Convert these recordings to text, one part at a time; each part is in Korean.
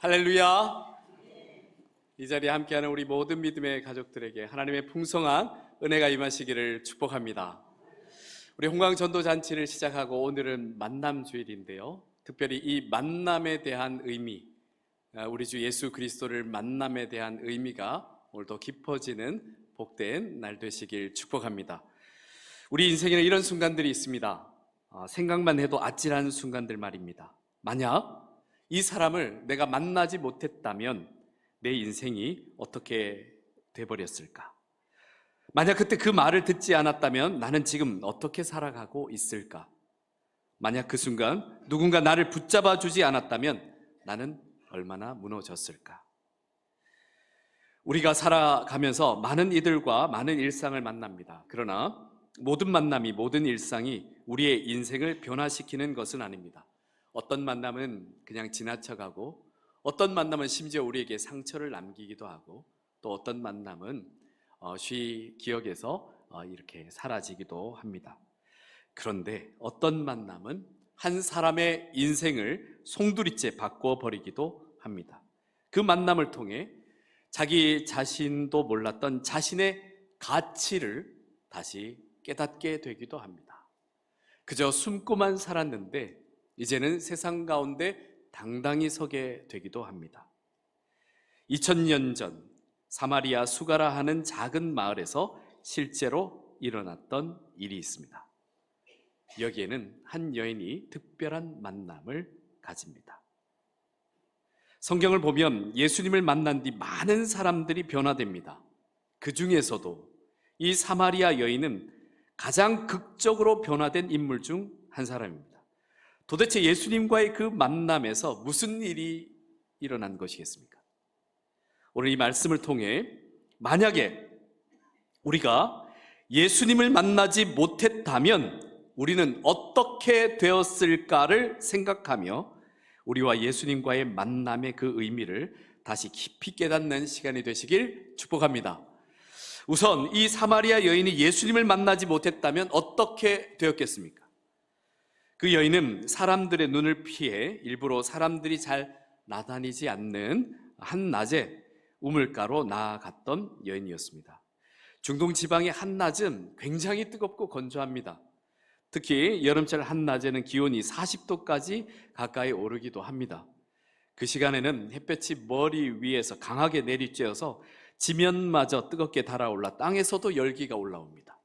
할렐루야. 이 자리에 함께하는 우리 모든 믿음의 가족들에게 하나님의 풍성한 은혜가 임하시기를 축복합니다. 우리 홍강전도잔치를 시작하고 오늘은 만남 주일인데요, 특별히 이 만남에 대한 의미, 우리 주 예수 그리스도를 만남에 대한 의미가 오늘 더 깊어지는 복된 날 되시길 축복합니다. 우리 인생에는 이런 순간들이 있습니다. 생각만 해도 아찔한 순간들 말입니다. 만약 이 사람을 내가 만나지 못했다면 내 인생이 어떻게 돼버렸을까? 만약 그때 그 말을 듣지 않았다면 나는 지금 어떻게 살아가고 있을까? 만약 그 순간 누군가 나를 붙잡아 주지 않았다면 나는 얼마나 무너졌을까? 우리가 살아가면서 많은 이들과 많은 일상을 만납니다. 그러나 모든 만남이, 모든 일상이 우리의 인생을 변화시키는 것은 아닙니다. 어떤 만남은 그냥 지나쳐가고, 어떤 만남은 심지어 우리에게 상처를 남기기도 하고, 또 어떤 만남은 쉬 기억에서 이렇게 사라지기도 합니다. 그런데 어떤 만남은 한 사람의 인생을 송두리째 바꿔버리기도 합니다. 그 만남을 통해 자기 자신도 몰랐던 자신의 가치를 다시 깨닫게 되기도 합니다. 그저 숨고만 살았는데 이제는 세상 가운데 당당히 서게 되기도 합니다. 2000년 전 사마리아 수가라 하는 작은 마을에서 실제로 일어났던 일이 있습니다. 여기에는 한 여인이 특별한 만남을 가집니다. 성경을 보면 예수님을 만난 뒤 많은 사람들이 변화됩니다. 그 중에서도 이 사마리아 여인은 가장 극적으로 변화된 인물 중 한 사람입니다. 도대체 예수님과의 그 만남에서 무슨 일이 일어난 것이겠습니까? 오늘 이 말씀을 통해 만약에 우리가 예수님을 만나지 못했다면 우리는 어떻게 되었을까를 생각하며 우리와 예수님과의 만남의 그 의미를 다시 깊이 깨닫는 시간이 되시길 축복합니다. 우선 이 사마리아 여인이 예수님을 만나지 못했다면 어떻게 되었겠습니까? 그 여인은 사람들의 눈을 피해 일부러 사람들이 잘 나다니지 않는 한낮에 우물가로 나아갔던 여인이었습니다. 중동 지방의 한낮은 굉장히 뜨겁고 건조합니다. 특히 여름철 한낮에는 기온이 40도까지 가까이 오르기도 합니다. 그 시간에는 햇볕이 머리 위에서 강하게 내리쬐어서 지면마저 뜨겁게 달아올라 땅에서도 열기가 올라옵니다.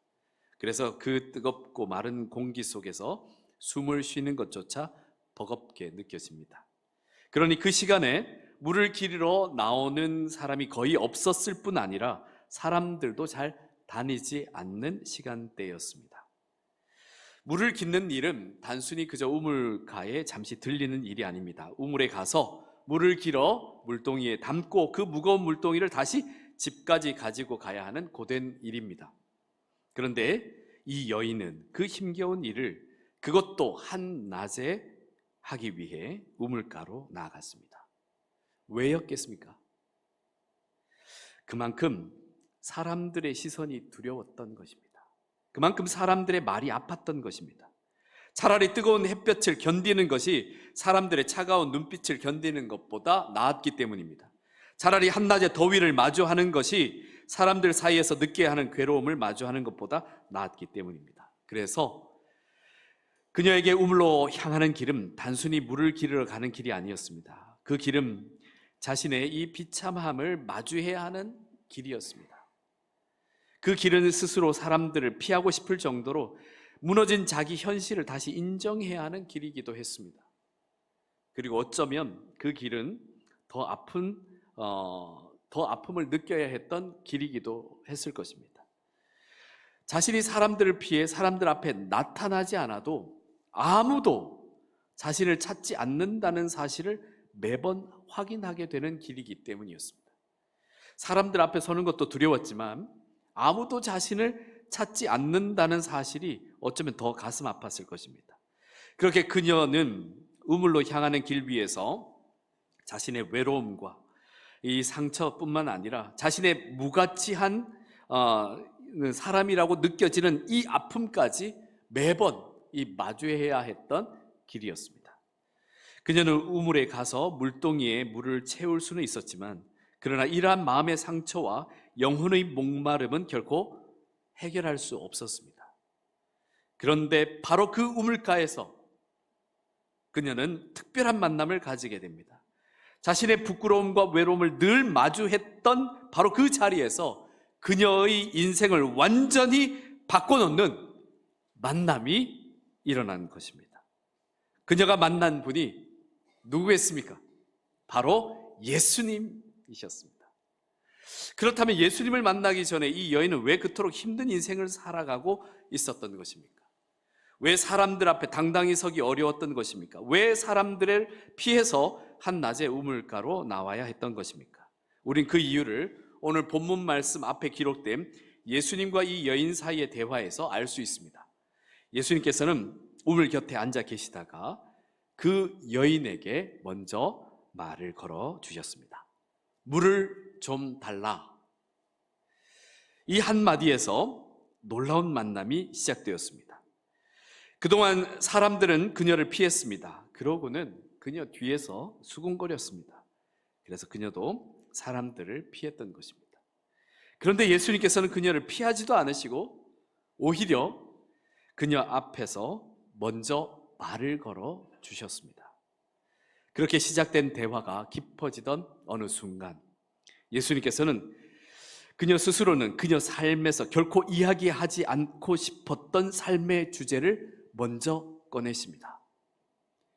그래서 그 뜨겁고 마른 공기 속에서 숨을 쉬는 것조차 버겁게 느껴집니다. 그러니 그 시간에 물을 기르러 나오는 사람이 거의 없었을 뿐 아니라 사람들도 잘 다니지 않는 시간대였습니다. 물을 깃는 일은 단순히 그저 우물가에 잠시 들리는 일이 아닙니다. 우물에 가서 물을 길어 물동이에 담고 그 무거운 물동이를 다시 집까지 가지고 가야 하는 고된 일입니다. 그런데 이 여인은 그 힘겨운 일을 그것도 한낮에 하기 위해 우물가로 나아갔습니다. 왜였겠습니까? 그만큼 사람들의 시선이 두려웠던 것입니다. 그만큼 사람들의 말이 아팠던 것입니다. 차라리 뜨거운 햇볕을 견디는 것이 사람들의 차가운 눈빛을 견디는 것보다 나았기 때문입니다. 차라리 한낮에 더위를 마주하는 것이 사람들 사이에서 느껴야 하는 괴로움을 마주하는 것보다 나았기 때문입니다. 그래서 그녀에게 우물로 향하는 길은 단순히 물을 기르러 가는 길이 아니었습니다. 그 길은 자신의 이 비참함을 마주해야 하는 길이었습니다. 그 길은 스스로 사람들을 피하고 싶을 정도로 무너진 자기 현실을 다시 인정해야 하는 길이기도 했습니다. 그리고 어쩌면 그 길은 더 아픔을 느껴야 했던 길이기도 했을 것입니다. 자신이 사람들을 피해 사람들 앞에 나타나지 않아도 아무도 자신을 찾지 않는다는 사실을 매번 확인하게 되는 길이기 때문이었습니다. 사람들 앞에 서는 것도 두려웠지만 아무도 자신을 찾지 않는다는 사실이 어쩌면 더 가슴 아팠을 것입니다. 그렇게 그녀는 우물로 향하는 길 위에서 자신의 외로움과 이 상처뿐만 아니라 자신의 무가치한 사람이라고 느껴지는 이 아픔까지 매번 이 마주해야 했던 길이었습니다. 그녀는 우물에 가서 물동이에 물을 채울 수는 있었지만, 그러나 이러한 마음의 상처와 영혼의 목마름은 결코 해결할 수 없었습니다. 그런데 바로 그 우물가에서 그녀는 특별한 만남을 가지게 됩니다. 자신의 부끄러움과 외로움을 늘 마주했던 바로 그 자리에서 그녀의 인생을 완전히 바꿔놓는 만남이 일어난 것입니다. 그녀가 만난 분이 누구겠습니까? 바로 예수님이셨습니다. 그렇다면 예수님을 만나기 전에 이 여인은 왜 그토록 힘든 인생을 살아가고 있었던 것입니까? 왜 사람들 앞에 당당히 서기 어려웠던 것입니까? 왜 사람들을 피해서 한낮에 우물가로 나와야 했던 것입니까? 우린 그 이유를 오늘 본문 말씀 앞에 기록된 예수님과 이 여인 사이의 대화에서 알 수 있습니다. 예수님께서는 우물 곁에 앉아 계시다가 그 여인에게 먼저 말을 걸어 주셨습니다. 물을 좀 달라. 이 한마디에서 놀라운 만남이 시작되었습니다. 그동안 사람들은 그녀를 피했습니다. 그러고는 그녀 뒤에서 수군거렸습니다. 그래서 그녀도 사람들을 피했던 것입니다. 그런데 예수님께서는 그녀를 피하지도 않으시고 오히려 그녀 앞에서 먼저 말을 걸어 주셨습니다. 그렇게 시작된 대화가 깊어지던 어느 순간 예수님께서는 그녀 스스로는 그녀 삶에서 결코 이야기하지 않고 싶었던 삶의 주제를 먼저 꺼내십니다.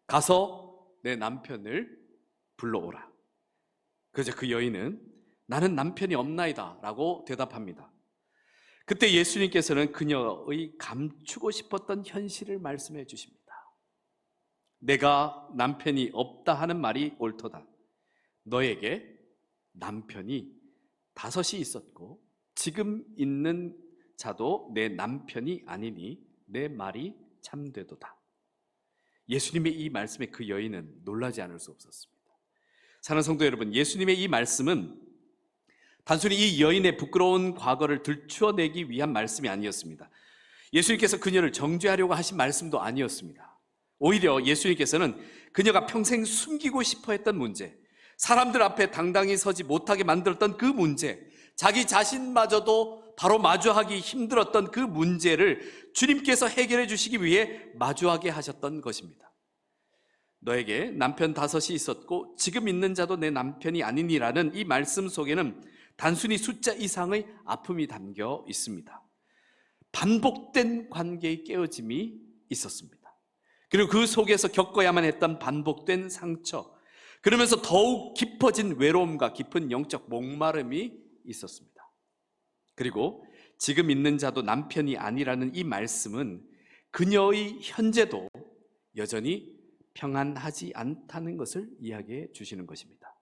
가서 내 남편을 불러오라. 그러자 그 여인은 나는 남편이 없나이다 라고 대답합니다. 그때 예수님께서는 그녀의 감추고 싶었던 현실을 말씀해 주십니다. 내가 남편이 없다 하는 말이 옳도다. 너에게 남편이 5이 있었고 지금 있는 자도 내 남편이 아니니 내 말이 참되도다. 예수님의 이 말씀에 그 여인은 놀라지 않을 수 없었습니다. 사랑하는 성도 여러분, 예수님의 이 말씀은 단순히 이 여인의 부끄러운 과거를 들추어내기 위한 말씀이 아니었습니다. 예수님께서 그녀를 정죄하려고 하신 말씀도 아니었습니다. 오히려 예수님께서는 그녀가 평생 숨기고 싶어 했던 문제, 사람들 앞에 당당히 서지 못하게 만들었던 그 문제, 자기 자신마저도 바로 마주하기 힘들었던 그 문제를 주님께서 해결해 주시기 위해 마주하게 하셨던 것입니다. 너에게 남편 5이 있었고 지금 있는 자도 내 남편이 아니니라는 이 말씀 속에는 단순히 숫자 이상의 아픔이 담겨 있습니다. 반복된 관계의 깨어짐이 있었습니다. 그리고 그 속에서 겪어야만 했던 반복된 상처, 그러면서 더욱 깊어진 외로움과 깊은 영적 목마름이 있었습니다. 그리고 지금 있는 자도 남편이 아니라는 이 말씀은 그녀의 현재도 여전히 평안하지 않다는 것을 이야기해 주시는 것입니다.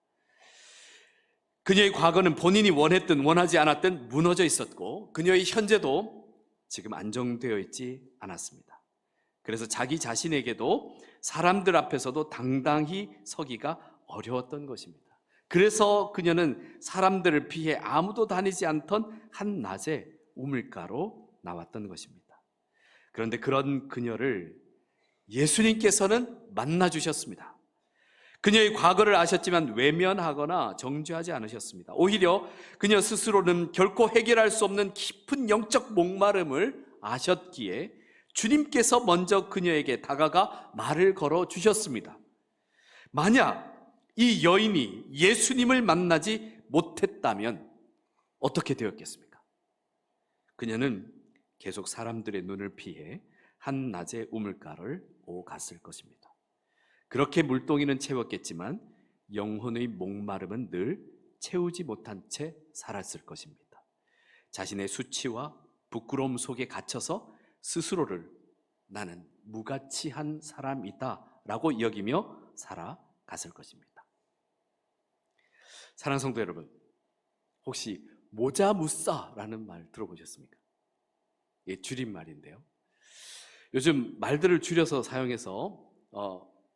그녀의 과거는 본인이 원했든 원하지 않았든 무너져 있었고 그녀의 현재도 지금 안정되어 있지 않았습니다. 그래서 자기 자신에게도 사람들 앞에서도 당당히 서기가 어려웠던 것입니다. 그래서 그녀는 사람들을 피해 아무도 다니지 않던 한낮에 우물가로 나왔던 것입니다. 그런데 그런 그녀를 예수님께서는 만나 주셨습니다. 그녀의 과거를 아셨지만 외면하거나 정죄하지 않으셨습니다. 오히려 그녀 스스로는 결코 해결할 수 없는 깊은 영적 목마름을 아셨기에 주님께서 먼저 그녀에게 다가가 말을 걸어 주셨습니다. 만약 이 여인이 예수님을 만나지 못했다면 어떻게 되었겠습니까? 그녀는 계속 사람들의 눈을 피해 한낮의 우물가를 오갔을 것입니다. 그렇게 물동이는 채웠겠지만 영혼의 목마름은 늘 채우지 못한 채 살았을 것입니다. 자신의 수치와 부끄러움 속에 갇혀서 스스로를 나는 무가치한 사람이다 라고 여기며 살아갔을 것입니다. 사랑하는 성도 여러분, 혹시 모자무싸라는 말 들어보셨습니까? 이게 줄임말인데요. 요즘 말들을 줄여서 사용해서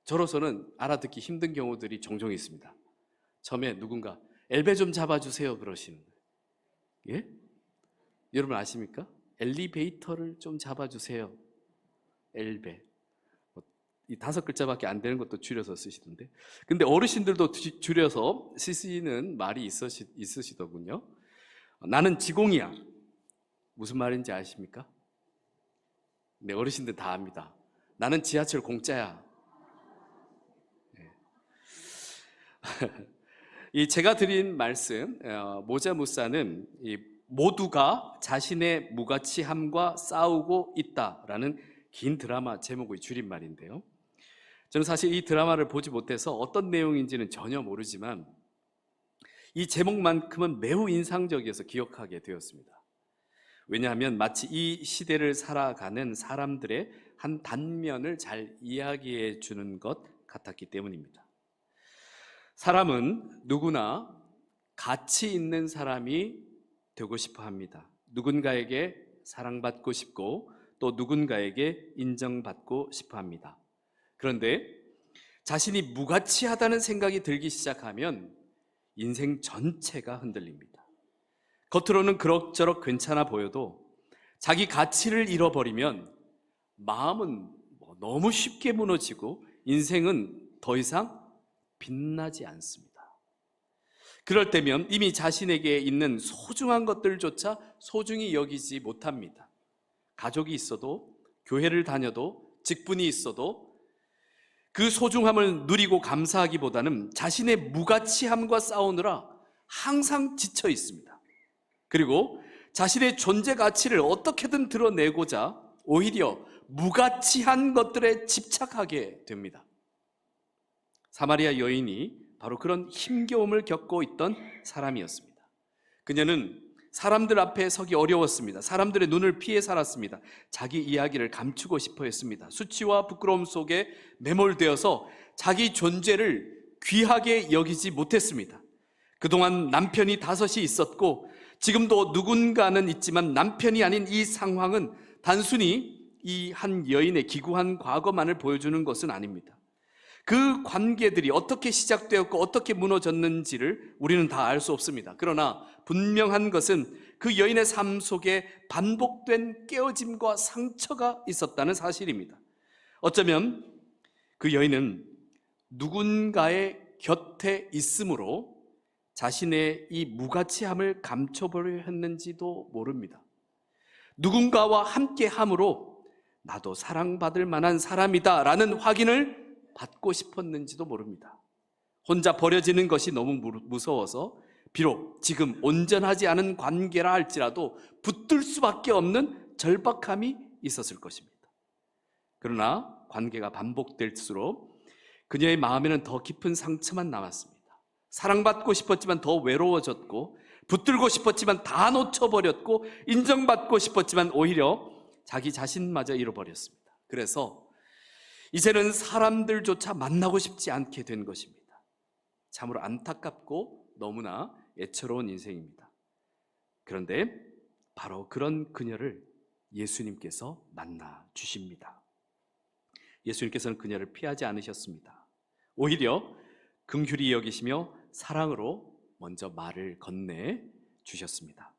저로서는 알아듣기 힘든 경우들이 종종 있습니다. 처음에 누군가 엘베 좀 잡아주세요 그러시는 거예요. 예? 여러분 아십니까? 엘리베이터를 좀 잡아주세요. 엘베. 이 5글자밖에 안 되는 것도 줄여서 쓰시던데. 근데 어르신들도 줄여서 쓰시는 말이 있으시더군요. 나는 지공이야. 무슨 말인지 아십니까? 네, 어르신들 다 압니다. 나는 지하철 공짜야. 네. 이 제가 드린 말씀, 모자 무사는 모두가 자신의 무가치함과 싸우고 있다라는 긴 드라마 제목의 줄임말인데요. 저는 사실 이 드라마를 보지 못해서 어떤 내용인지는 전혀 모르지만 이 제목만큼은 매우 인상적이어서 기억하게 되었습니다. 왜냐하면 마치 이 시대를 살아가는 사람들의 한 단면을 잘 이야기해 주는 것 같았기 때문입니다. 사람은 누구나 가치 있는 사람이 되고 싶어 합니다. 누군가에게 사랑받고 싶고 또 누군가에게 인정받고 싶어 합니다. 그런데 자신이 무가치하다는 생각이 들기 시작하면 인생 전체가 흔들립니다. 겉으로는 그럭저럭 괜찮아 보여도 자기 가치를 잃어버리면 마음은 너무 쉽게 무너지고 인생은 더 이상 빛나지 않습니다. 그럴 때면 이미 자신에게 있는 소중한 것들조차 소중히 여기지 못합니다. 가족이 있어도, 교회를 다녀도, 직분이 있어도 그 소중함을 누리고 감사하기보다는 자신의 무가치함과 싸우느라 항상 지쳐 있습니다. 그리고 자신의 존재 가치를 어떻게든 드러내고자 오히려 무가치한 것들에 집착하게 됩니다. 사마리아 여인이 바로 그런 힘겨움을 겪고 있던 사람이었습니다. 그녀는 사람들 앞에 서기 어려웠습니다. 사람들의 눈을 피해 살았습니다. 자기 이야기를 감추고 싶어 했습니다. 수치와 부끄러움 속에 매몰되어서 자기 존재를 귀하게 여기지 못했습니다. 그동안 남편이 5이 있었고 지금도 누군가는 있지만 남편이 아닌 이 상황은 단순히 이 한 여인의 기구한 과거만을 보여주는 것은 아닙니다. 그 관계들이 어떻게 시작되었고 어떻게 무너졌는지를 우리는 다 알 수 없습니다. 그러나 분명한 것은 그 여인의 삶 속에 반복된 깨어짐과 상처가 있었다는 사실입니다. 어쩌면 그 여인은 누군가의 곁에 있으므로 자신의 이 무가치함을 감춰보려 했는지도 모릅니다. 누군가와 함께함으로 나도 사랑받을 만한 사람이다 라는 확인을 받고 싶었는지도 모릅니다. 혼자 버려지는 것이 너무 무서워서 비록 지금 온전하지 않은 관계라 할지라도 붙들 수밖에 없는 절박함이 있었을 것입니다. 그러나 관계가 반복될수록 그녀의 마음에는 더 깊은 상처만 남았습니다. 사랑받고 싶었지만 더 외로워졌고 붙들고 싶었지만 다 놓쳐버렸고 인정받고 싶었지만 오히려 자기 자신마저 잃어버렸습니다. 그래서 이제는 사람들조차 만나고 싶지 않게 된 것입니다. 참으로 안타깝고 너무나 애처로운 인생입니다. 그런데 바로 그런 그녀를 예수님께서 만나 주십니다. 예수님께서는 그녀를 피하지 않으셨습니다. 오히려 긍휼히 여기시며 사랑으로 먼저 말을 건네 주셨습니다.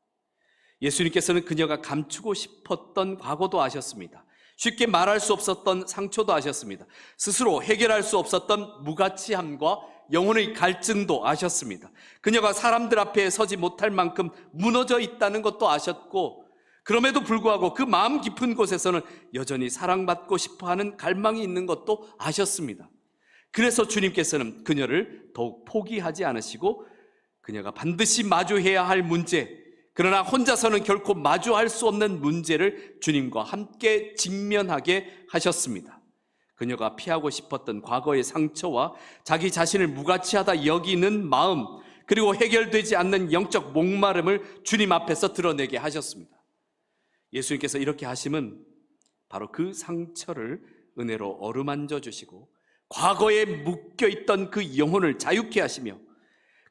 예수님께서는 그녀가 감추고 싶었던 과거도 아셨습니다. 쉽게 말할 수 없었던 상처도 아셨습니다. 스스로 해결할 수 없었던 무가치함과 영혼의 갈증도 아셨습니다. 그녀가 사람들 앞에 서지 못할 만큼 무너져 있다는 것도 아셨고, 그럼에도 불구하고 그 마음 깊은 곳에서는 여전히 사랑받고 싶어하는 갈망이 있는 것도 아셨습니다. 그래서 주님께서는 그녀를 더욱 포기하지 않으시고 그녀가 반드시 마주해야 할 문제, 그러나 혼자서는 결코 마주할 수 없는 문제를 주님과 함께 직면하게 하셨습니다. 그녀가 피하고 싶었던 과거의 상처와 자기 자신을 무가치하다 여기는 마음, 그리고 해결되지 않는 영적 목마름을 주님 앞에서 드러내게 하셨습니다. 예수님께서 이렇게 하심은 바로 그 상처를 은혜로 어루만져 주시고 과거에 묶여있던 그 영혼을 자유케 하시며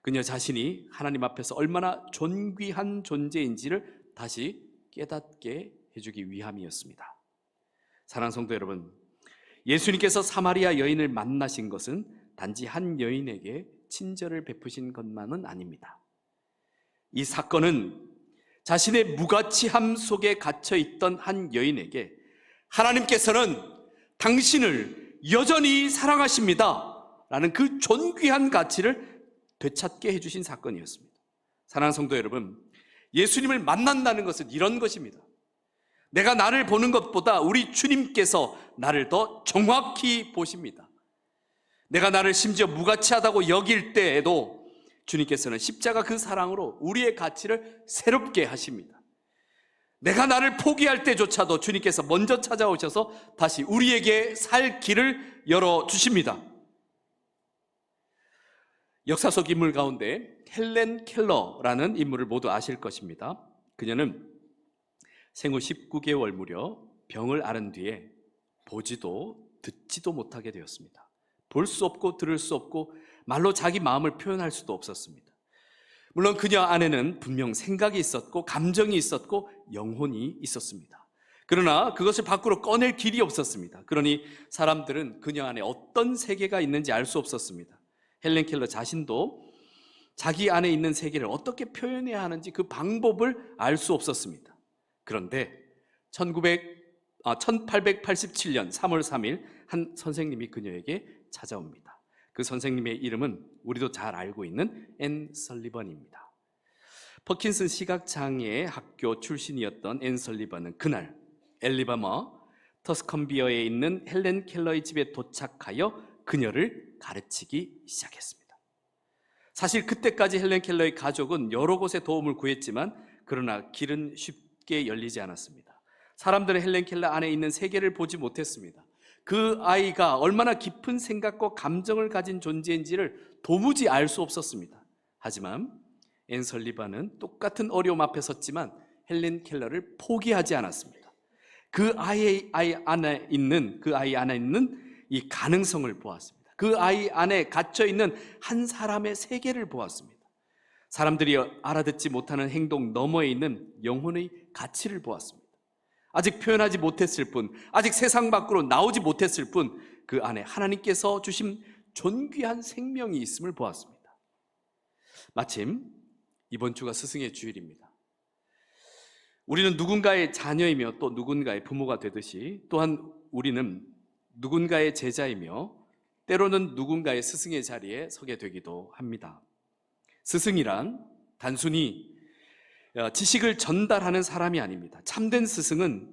그녀 자신이 하나님 앞에서 얼마나 존귀한 존재인지를 다시 깨닫게 해주기 위함이었습니다. 사랑하는 성도 여러분, 예수님께서 사마리아 여인을 만나신 것은 단지 한 여인에게 친절을 베푸신 것만은 아닙니다. 이 사건은 자신의 무가치함 속에 갇혀있던 한 여인에게 하나님께서는 당신을 여전히 사랑하십니다 라는 그 존귀한 가치를 되찾게 해주신 사건이었습니다. 사랑하는 성도 여러분, 예수님을 만난다는 것은 이런 것입니다. 내가 나를 보는 것보다 우리 주님께서 나를 더 정확히 보십니다. 내가 나를 심지어 무가치하다고 여길 때에도 주님께서는 십자가 그 사랑으로 우리의 가치를 새롭게 하십니다. 내가 나를 포기할 때조차도 주님께서 먼저 찾아오셔서 다시 우리에게 살 길을 열어주십니다. 역사 속 인물 가운데 헬렌 켈러라는 인물을 모두 아실 것입니다. 그녀는 생후 19개월 무려 병을 앓은 뒤에 보지도 듣지도 못하게 되었습니다. 볼 수 없고 들을 수 없고 말로 자기 마음을 표현할 수도 없었습니다. 물론 그녀 안에는 분명 생각이 있었고 감정이 있었고 영혼이 있었습니다. 그러나 그것을 밖으로 꺼낼 길이 없었습니다. 그러니 사람들은 그녀 안에 어떤 세계가 있는지 알 수 없었습니다. 헬렌 켈러 자신도 자기 안에 있는 세계를 어떻게 표현해야 하는지 그 방법을 알 수 없었습니다. 그런데 1887년 3월 3일 한 선생님이 그녀에게 찾아옵니다. 그 선생님의 이름은 우리도 잘 알고 있는 앤 설리번입니다. 퍼킨슨 시각장애 학교 출신이었던 앤 설리번은 그날 엘리바마 터스컨비어에 있는 헬렌 켈러의 집에 도착하여 그녀를 가르치기 시작했습니다. 사실 그때까지 헬렌 켈러의 가족은 여러 곳에 도움을 구했지만 그러나 길은 쉽게 열리지 않았습니다. 사람들은 헬렌 켈러 안에 있는 세계를 보지 못했습니다. 그 아이가 얼마나 깊은 생각과 감정을 가진 존재인지를 도무지 알 수 없었습니다. 하지만 앤 설리반은 똑같은 어려움 앞에 섰지만 헬렌 켈러를 포기하지 않았습니다. 그 아이 안에 있는 이 가능성을 보았습니다. 그 아이 안에 갇혀 있는 한 사람의 세계를 보았습니다. 사람들이 알아듣지 못하는 행동 너머에 있는 영혼의 가치를 보았습니다. 아직 표현하지 못했을 뿐, 아직 세상 밖으로 나오지 못했을 뿐, 그 안에 하나님께서 주신 존귀한 생명이 있음을 보았습니다. 마침 이번 주가 스승의 주일입니다. 우리는 누군가의 자녀이며 또 누군가의 부모가 되듯이 또한 우리는 누군가의 제자이며 때로는 누군가의 스승의 자리에 서게 되기도 합니다. 스승이란 단순히 지식을 전달하는 사람이 아닙니다. 참된 스승은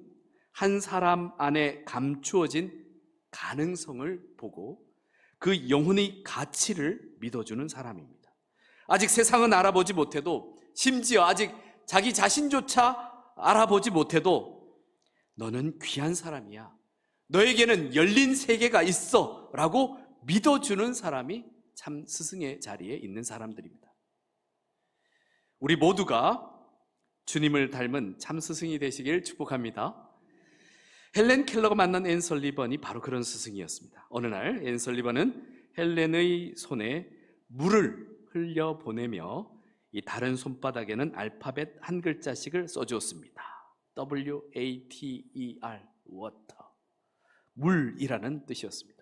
한 사람 안에 감추어진 가능성을 보고 그 영혼의 가치를 믿어주는 사람입니다. 아직 세상은 알아보지 못해도, 심지어 아직 자기 자신조차 알아보지 못해도 너는 귀한 사람이야, 너에게는 열린 세계가 있어 라고 믿어주는 사람이 참 스승의 자리에 있는 사람들입니다. 우리 모두가 주님을 닮은 참 스승이 되시길 축복합니다. 헬렌 켈러가 만난 앤 설리번이 바로 그런 스승이었습니다. 어느 날 앤 설리번은 헬렌의 손에 물을 흘려보내며 이 다른 손바닥에는 알파벳 한 글자씩을 써주었습니다. W-A-T-E-R, water, 물이라는 뜻이었습니다.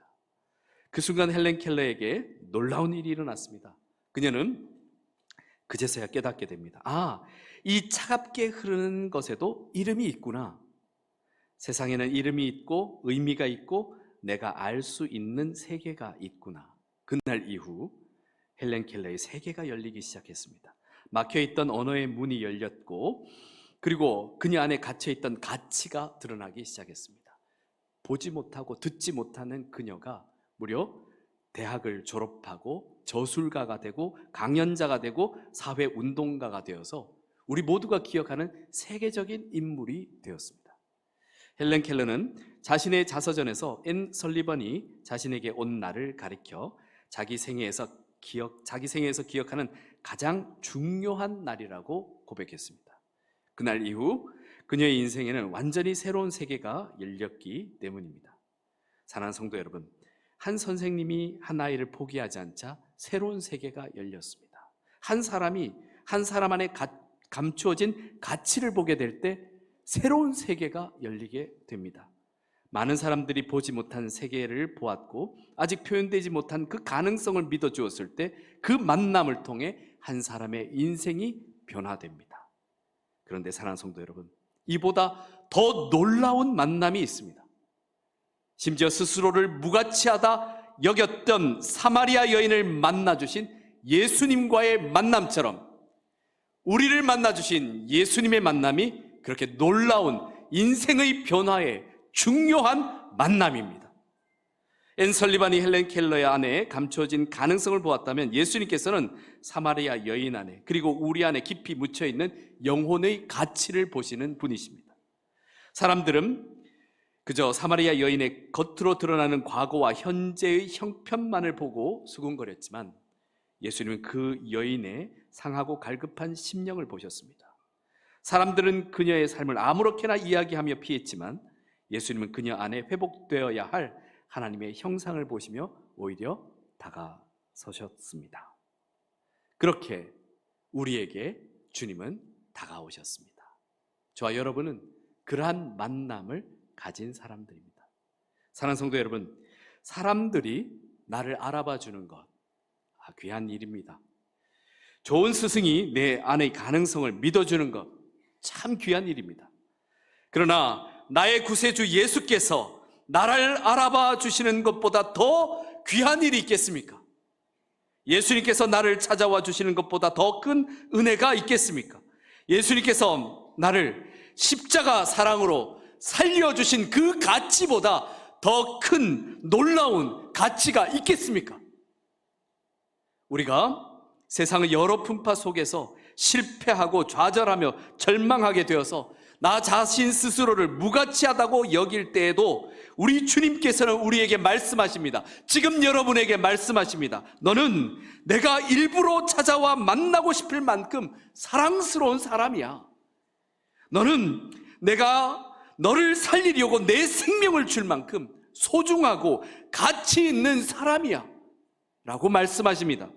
그 순간 헬렌 켈러에게 놀라운 일이 일어났습니다. 그녀는 그제서야 깨닫게 됩니다. 이 차갑게 흐르는 것에도 이름이 있구나. 세상에는 이름이 있고 의미가 있고 내가 알 수 있는 세계가 있구나. 그날 이후 헬렌 켈러의 세계가 열리기 시작했습니다. 막혀있던 언어의 문이 열렸고, 그리고 그녀 안에 갇혀있던 가치가 드러나기 시작했습니다. 보지 못하고 듣지 못하는 그녀가 무려 대학을 졸업하고 저술가가 되고 강연자가 되고 사회운동가가 되어서 우리 모두가 기억하는 세계적인 인물이 되었습니다. 헬렌 켈러는 자신의 자서전에서 앤 설리번이 자신에게 온 날을 가리켜 자기 생애에서 기억하는 가장 중요한 날이라고 고백했습니다. 그날 이후 그녀의 인생에는 완전히 새로운 세계가 열렸기 때문입니다. 사랑하는 성도 여러분, 한 선생님이 한 아이를 포기하지 않자 새로운 세계가 열렸습니다. 한 사람이 한 사람 안에 감추어진 가치를 보게 될 때 새로운 세계가 열리게 됩니다. 많은 사람들이 보지 못한 세계를 보았고 아직 표현되지 못한 그 가능성을 믿어주었을 때 그 만남을 통해 한 사람의 인생이 변화됩니다. 그런데 사랑하는 성도 여러분, 이보다 더 놀라운 만남이 있습니다. 심지어 스스로를 무가치하다 여겼던 사마리아 여인을 만나주신 예수님과의 만남처럼 우리를 만나주신 예수님의 만남이 그렇게 놀라운 인생의 변화의 중요한 만남입니다. 앤 설리반이 헬렌 켈러의 안에 감춰진 가능성을 보았다면 예수님께서는 사마리아 여인 안에 그리고 우리 안에 깊이 묻혀있는 영혼의 가치를 보시는 분이십니다. 사람들은 그저 사마리아 여인의 겉으로 드러나는 과거와 현재의 형편만을 보고 수군거렸지만 예수님은 그 여인의 상하고 갈급한 심령을 보셨습니다. 사람들은 그녀의 삶을 아무렇게나 이야기하며 피했지만 예수님은 그녀 안에 회복되어야 할 하나님의 형상을 보시며 오히려 다가서셨습니다. 그렇게 우리에게 주님은 다가오셨습니다. 저와 여러분은 그러한 만남을 가진 사람들입니다. 사랑하는 성도 여러분, 사람들이 나를 알아봐 주는 것 귀한 일입니다. 좋은 스승이 내 안의 가능성을 믿어주는 것 참 귀한 일입니다. 그러나 나의 구세주 예수께서 나를 알아봐 주시는 것보다 더 귀한 일이 있겠습니까? 예수님께서 나를 찾아와 주시는 것보다 더 큰 은혜가 있겠습니까? 예수님께서 나를 십자가 사랑으로 살려주신 그 가치보다 더 큰 놀라운 가치가 있겠습니까? 우리가 세상의 여러 풍파 속에서 실패하고 좌절하며 절망하게 되어서 나 자신 스스로를 무가치하다고 여길 때에도 우리 주님께서는 우리에게 말씀하십니다. 지금 여러분에게 말씀하십니다. 너는 내가 일부러 찾아와 만나고 싶을 만큼 사랑스러운 사람이야. 너는 내가 너를 살리려고 내 생명을 줄 만큼 소중하고 가치 있는 사람이야 라고 말씀하십니다.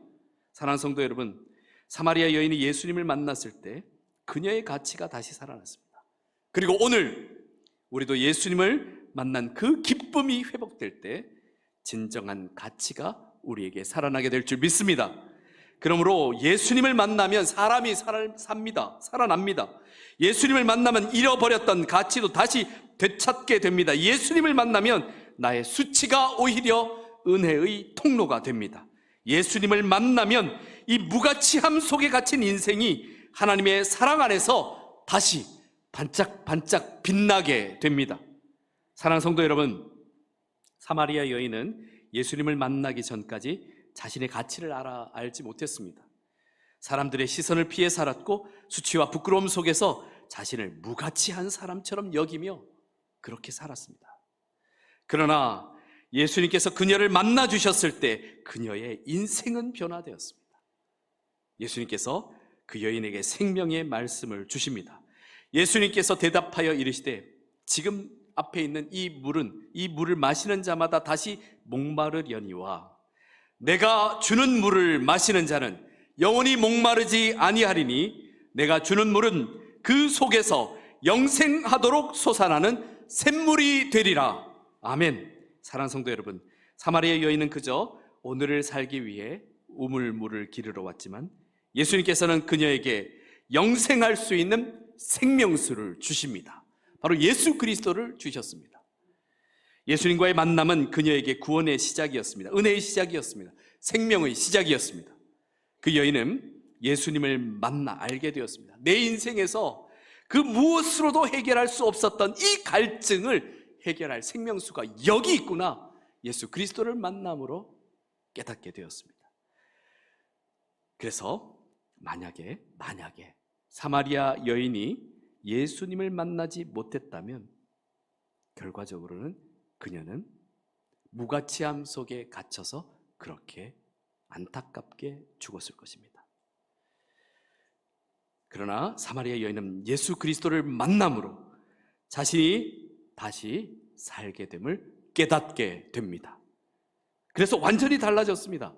사랑하는 성도 여러분, 사마리아 여인이 예수님을 만났을 때 그녀의 가치가 다시 살아났습니다. 그리고 오늘 우리도 예수님을 만난 그 기쁨이 회복될 때 진정한 가치가 우리에게 살아나게 될 줄 믿습니다. 그러므로 예수님을 만나면 사람이 살아납니다. 예수님을 만나면 잃어버렸던 가치도 다시 되찾게 됩니다. 예수님을 만나면 나의 수치가 오히려 은혜의 통로가 됩니다. 예수님을 만나면 이 무가치함 속에 갇힌 인생이 하나님의 사랑 안에서 다시 반짝반짝 빛나게 됩니다. 사랑하는 성도 여러분, 사마리아 여인은 예수님을 만나기 전까지 자신의 가치를 알지 못했습니다. 사람들의 시선을 피해 살았고 수치와 부끄러움 속에서 자신을 무가치한 사람처럼 여기며 그렇게 살았습니다. 그러나 예수님께서 그녀를 만나 주셨을 때 그녀의 인생은 변화되었습니다. 예수님께서 그 여인에게 생명의 말씀을 주십니다. 예수님께서 대답하여 이르시되 지금 앞에 있는 이 물을 마시는 자마다 다시 목마르려니와 내가 주는 물을 마시는 자는 영원히 목마르지 아니하리니 내가 주는 물은 그 속에서 영생하도록 솟아나는 샘물이 되리라. 아멘. 사랑하는 성도 여러분, 사마리아 여인은 그저 오늘을 살기 위해 우물물을 기르러 왔지만 예수님께서는 그녀에게 영생할 수 있는 생명수를 주십니다. 바로 예수 그리스도를 주셨습니다. 예수님과의 만남은 그녀에게 구원의 시작이었습니다. 은혜의 시작이었습니다. 생명의 시작이었습니다. 그 여인은 예수님을 만나 알게 되었습니다. 내 인생에서 그 무엇으로도 해결할 수 없었던 이 갈증을 해결할 생명수가 여기 있구나. 예수 그리스도를 만남으로 깨닫게 되었습니다. 그래서 만약에 사마리아 여인이 예수님을 만나지 못했다면 결과적으로는 그녀는 무가치함 속에 갇혀서 그렇게 안타깝게 죽었을 것입니다. 그러나 사마리아 여인은 예수 그리스도를 만남으로 자신이 다시 살게 됨을 깨닫게 됩니다. 그래서 완전히 달라졌습니다.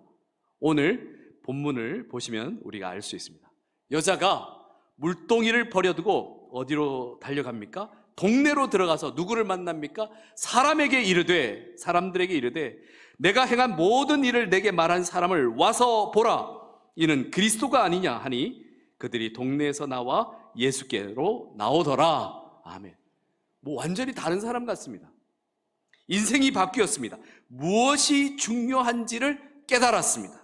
오늘 본문을 보시면 우리가 알 수 있습니다. 여자가 물동이를 버려두고 어디로 달려갑니까? 동네로 들어가서 누구를 만납니까? 사람들에게 이르되 내가 행한 모든 일을 내게 말한 사람을 와서 보라. 이는 그리스도가 아니냐 하니 그들이 동네에서 나와 예수께로 나오더라. 아멘. 완전히 다른 사람 같습니다. 인생이 바뀌었습니다. 무엇이 중요한지를 깨달았습니다.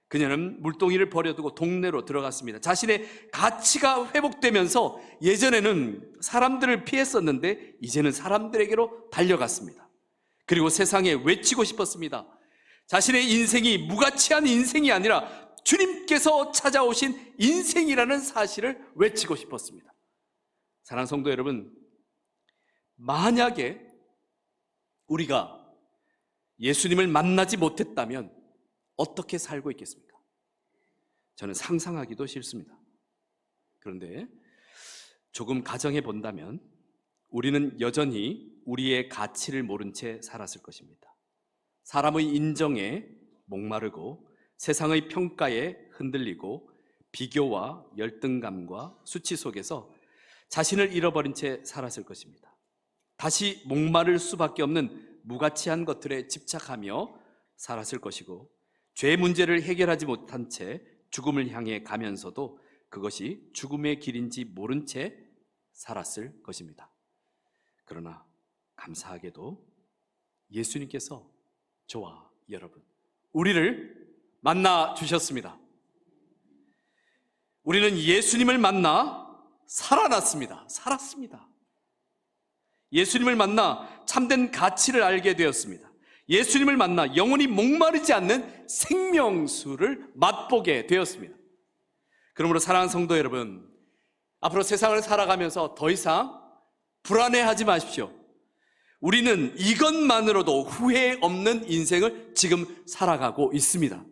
그녀는 물동이를 버려두고 동네로 들어갔습니다. 자신의 가치가 회복되면서 예전에는 사람들을 피했었는데 이제는 사람들에게로 달려갔습니다. 그리고 세상에 외치고 싶었습니다. 자신의 인생이 무가치한 인생이 아니라 주님께서 찾아오신 인생이라는 사실을 외치고 싶었습니다. 사랑하는 성도 여러분, 만약에 우리가 예수님을 만나지 못했다면 어떻게 살고 있겠습니까? 저는 상상하기도 싫습니다. 그런데 조금 가정해 본다면 우리는 여전히 우리의 가치를 모른 채 살았을 것입니다. 사람의 인정에 목마르고 세상의 평가에 흔들리고 비교와 열등감과 수치 속에서 자신을 잃어버린 채 살았을 것입니다. 다시 목마를 수밖에 없는 무가치한 것들에 집착하며 살았을 것이고 죄 문제를 해결하지 못한 채 죽음을 향해 가면서도 그것이 죽음의 길인지 모른 채 살았을 것입니다. 그러나 감사하게도 예수님께서 저와 여러분, 우리를 만나 주셨습니다. 우리는 예수님을 만나 살아났습니다. 살았습니다. 예수님을 만나 참된 가치를 알게 되었습니다. 예수님을 만나 영원히 목마르지 않는 생명수를 맛보게 되었습니다. 그러므로 사랑하는 성도 여러분, 앞으로 세상을 살아가면서 더 이상 불안해하지 마십시오. 우리는 이것만으로도 후회 없는 인생을 지금 살아가고 있습니다.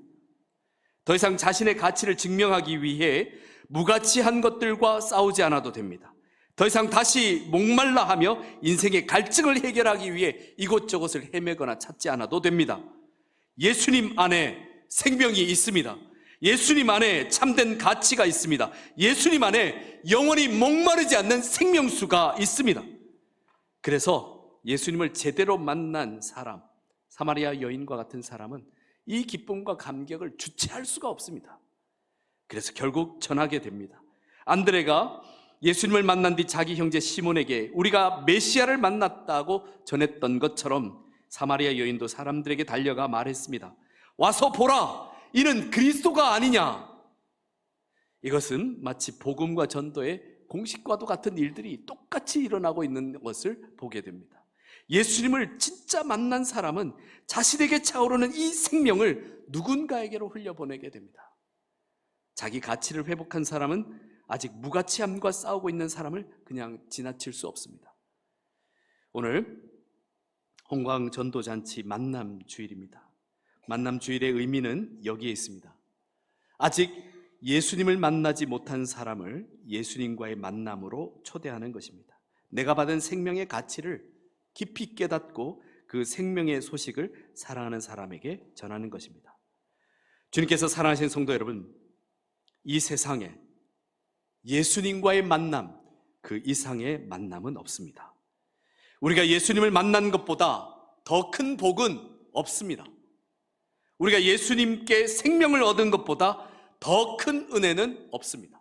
더 이상 자신의 가치를 증명하기 위해 무가치한 것들과 싸우지 않아도 됩니다. 더 이상 다시 목말라 하며 인생의 갈증을 해결하기 위해 이곳저곳을 헤매거나 찾지 않아도 됩니다. 예수님 안에 생명이 있습니다. 예수님 안에 참된 가치가 있습니다. 예수님 안에 영원히 목마르지 않는 생명수가 있습니다. 그래서 예수님을 제대로 만난 사람, 사마리아 여인과 같은 사람은 이 기쁨과 감격을 주체할 수가 없습니다. 그래서 결국 전하게 됩니다. 안드레가 예수님을 만난 뒤 자기 형제 시몬에게 우리가 메시아를 만났다고 전했던 것처럼 사마리아 여인도 사람들에게 달려가 말했습니다. 와서 보라, 이는 그리스도가 아니냐. 이것은 마치 복음과 전도의 공식과도 같은 일들이 똑같이 일어나고 있는 것을 보게 됩니다. 예수님을 진짜 만난 사람은 자신에게 차오르는 이 생명을 누군가에게로 흘려보내게 됩니다. 자기 가치를 회복한 사람은 아직 무가치함과 싸우고 있는 사람을 그냥 지나칠 수 없습니다. 오늘 홍광 전도잔치 만남 주일입니다. 만남 주일의 의미는 여기에 있습니다. 아직 예수님을 만나지 못한 사람을 예수님과의 만남으로 초대하는 것입니다. 내가 받은 생명의 가치를 깊이 깨닫고 그 생명의 소식을 사랑하는 사람에게 전하는 것입니다. 주님께서 사랑하신 성도 여러분, 이 세상에 예수님과의 만남, 그 이상의 만남은 없습니다. 우리가 예수님을 만난 것보다 더 큰 복은 없습니다. 우리가 예수님께 생명을 얻은 것보다 더 큰 은혜는 없습니다.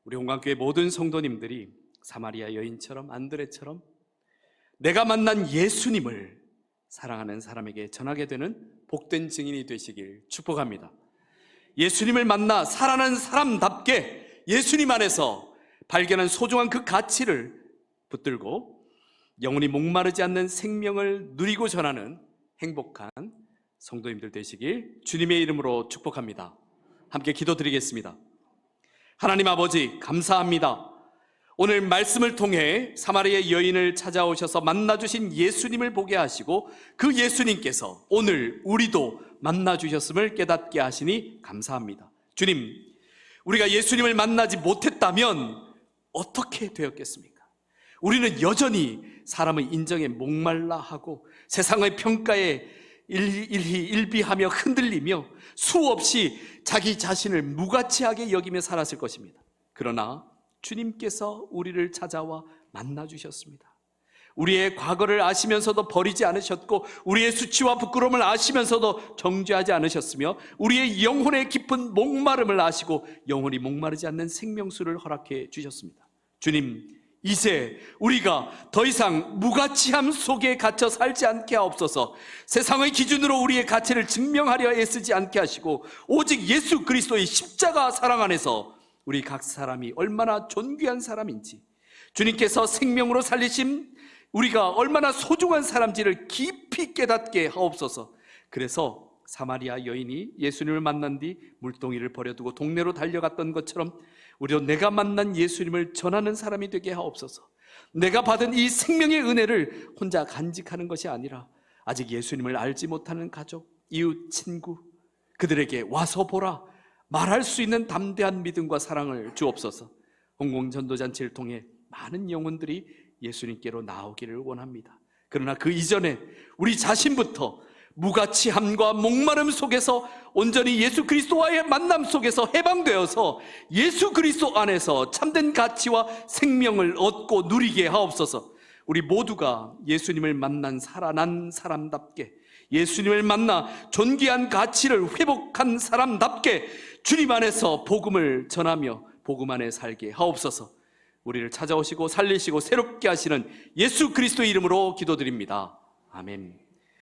우리 홍강교회 모든 성도님들이 사마리아 여인처럼 안드레처럼 내가 만난 예수님을 사랑하는 사람에게 전하게 되는 복된 증인이 되시길 축복합니다. 예수님을 만나 살아난 사람답게 예수님 안에서 발견한 소중한 그 가치를 붙들고 영원히 목마르지 않는 생명을 누리고 전하는 행복한 성도님들 되시길 주님의 이름으로 축복합니다. 함께 기도드리겠습니다. 하나님 아버지, 감사합니다. 오늘 말씀을 통해 사마리아 여인을 찾아오셔서 만나주신 예수님을 보게 하시고 그 예수님께서 오늘 우리도 만나주셨음을 깨닫게 하시니 감사합니다. 주님, 우리가 예수님을 만나지 못했다면 어떻게 되었겠습니까? 우리는 여전히 사람의 인정에 목말라 하고 세상의 평가에 일비하며 흔들리며 수없이 자기 자신을 무가치하게 여기며 살았을 것입니다. 그러나 주님께서 우리를 찾아와 만나주셨습니다. 우리의 과거를 아시면서도 버리지 않으셨고 우리의 수치와 부끄러움을 아시면서도 정죄하지 않으셨으며 우리의 영혼의 깊은 목마름을 아시고 영원히 목마르지 않는 생명수를 허락해 주셨습니다. 주님, 이제 우리가 더 이상 무가치함 속에 갇혀 살지 않게 하옵소서. 세상의 기준으로 우리의 가치를 증명하려 애쓰지 않게 하시고 오직 예수 그리스도의 십자가 사랑 안에서 우리 각 사람이 얼마나 존귀한 사람인지, 주님께서 생명으로 살리신 우리가 얼마나 소중한 사람인지를 깊이 깨닫게 하옵소서. 그래서 사마리아 여인이 예수님을 만난 뒤 물동이를 버려두고 동네로 달려갔던 것처럼 우리도 내가 만난 예수님을 전하는 사람이 되게 하옵소서. 내가 받은 이 생명의 은혜를 혼자 간직하는 것이 아니라 아직 예수님을 알지 못하는 가족, 이웃, 친구, 그들에게 와서 보라 말할 수 있는 담대한 믿음과 사랑을 주옵소서. 홍공전도잔치를 통해 많은 영혼들이 예수님께로 나오기를 원합니다. 그러나 그 이전에 우리 자신부터 무가치함과 목마름 속에서 온전히 예수 그리스도와의 만남 속에서 해방되어서 예수 그리스도 안에서 참된 가치와 생명을 얻고 누리게 하옵소서. 우리 모두가 예수님을 만난 살아난 사람답게, 예수님을 만나 존귀한 가치를 회복한 사람답게 주님 안에서 복음을 전하며 복음 안에 살게 하옵소서. 우리를 찾아오시고 살리시고 새롭게 하시는 예수 그리스도의 이름으로 기도드립니다. 아멘.